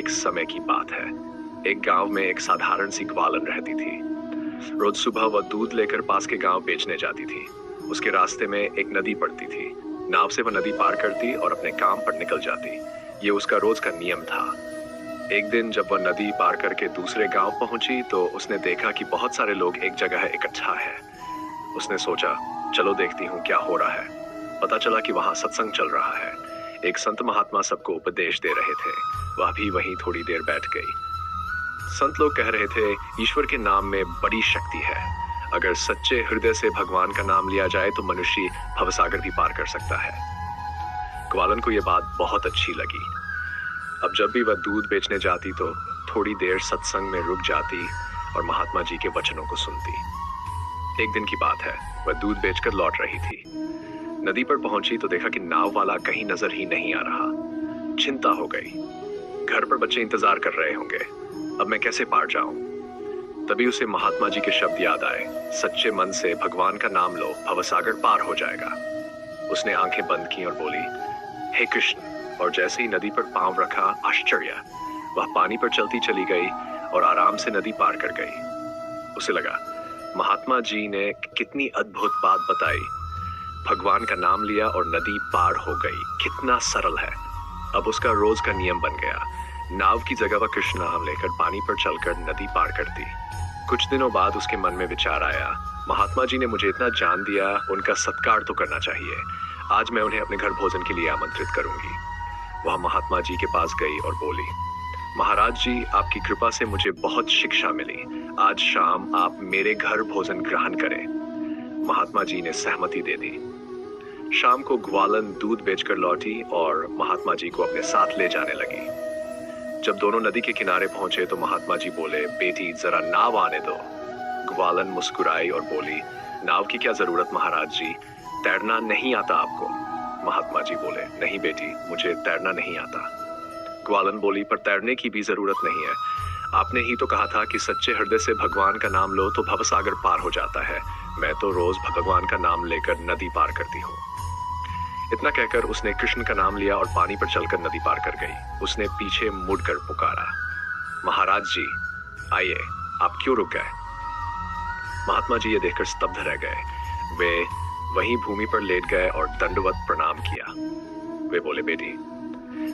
एक समय की बात है। एक गांव में एक साधारण सी ग्वालन रहती थी। रोज सुबह वह दूध लेकर पास के गांव बेचने जाती थी। उसके रास्ते में एक नदी पड़ती थी। नाव से वह नदी पार करती और अपने काम पर निकल जाती। ये उसका रोज का नियम था। एक दिन जब वह नदी पार करके दूसरे गांव पहुंची तो उसने देखा कि बहुत सारे लोग एक जगह इकट्ठा है। उसने सोचा, चलो देखती हूँ क्या हो रहा है। पता चला कि वहां सत्संग चल रहा है। एक संत महात्मा सबको उपदेश दे रहे थे। वह भी वहीं थोड़ी देर बैठ गई। संत लोग कह रहे थे, ईश्वर के नाम में बड़ी शक्ति है। अगर सच्चे हृदय से भगवान का नाम लिया जाए तो मनुष्य भवसागर भी पार कर सकता है। ग्वालन को यह बात बहुत अच्छी लगी। अब जब भी वह दूध बेचने जाती तो थोड़ी देर सत्संग में रुक जाती और महात्मा जी के वचनों को सुनती। एक दिन की बात है, वह दूध बेचकर लौट रही थी। नदी पर पहुंची तो देखा कि नाव वाला कहीं नजर ही नहीं आ रहा। चिंता हो गई। घर पर बच्चे इंतजार कर रहे होंगे। अब मैं कैसे पार जाऊं? तभी उसे महात्मा जी के शब्द याद आए, सच्चे मन से भगवान का नाम लो, भवसागर पार हो जाएगा। उसने आंखें बंद की और बोली, हे कृष्ण। और जैसे ही नदी पर पांव रखा, आश्चर्य, वह पानी पर चलती चली गई और आराम से नदी पार कर गई। उसे लगा, महात्मा जी ने कितनी अद्भुत बात बताई। भगवान का नाम लिया और नदी पार हो गई। कितना सरल है। अब उसका रोज का नियम बन गया। नाव की जगह वह कृष्ण नाम लेकर पानी पर चलकर नदी पार करती। कुछ दिनों बाद उसके मन में विचार आया, महात्मा जी ने मुझे इतना जान दिया, उनका सत्कार तो करना चाहिए। आज मैं उन्हें अपने घर भोजन के लिए आमंत्रित करूंगी। वह महात्मा जी के पास गई और बोली, महाराज जी, आपकी कृपा से मुझे बहुत शिक्षा मिली। आज शाम आप मेरे घर भोजन ग्रहण करें। महात्मा जी ने सहमति दे दी। शाम को ग्वालन दूध बेचकर लौटी और महात्मा जी को अपने साथ ले जाने लगी। जब दोनों नदी के किनारे पहुंचे तो महात्मा जी बोले, बेटी जरा नाव आने दो। ग्वालन मुस्कुराई और बोली, नाव की क्या जरूरत महाराज जी, तैरना नहीं आता आपको? महात्मा जी बोले, नहीं बेटी, मुझे तैरना नहीं आता। ग्वालन बोली, पर तैरने की भी जरूरत नहीं है। आपने ही तो कहा था कि सच्चे हृदय से भगवान का नाम लो तो भवसागर पार हो जाता है। मैं तो रोज भगवान का नाम लेकर नदी पार करती हूँ। इतना कहकर उसने कृष्ण का नाम लिया और पानी पर चलकर नदी पार कर गई। उसने पीछे मुड़कर पुकारा, महाराज जी आइए, आप क्यों रुक गए? महात्मा जी ये देखकर स्तब्ध रह गए। वे वहीं भूमि पर लेट गए और दंडवत प्रणाम किया। वे बोले, बेटी,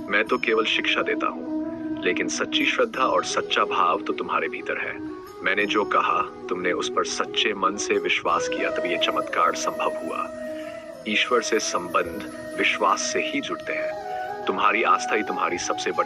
मैं तो केवल शिक्षा देता हूँ, लेकिन सच्ची श्रद्धा और सच्चा भाव तो तुम्हारे भीतर है। मैंने जो कहा, तुमने उस पर सच्चे मन से विश्वास किया, तभी ये चमत्कार संभव हुआ। ईश्वर से संबंध विश्वास से ही जुड़ते हैं। तुम्हारी आस्था ही तुम्हारी सबसे बड़ी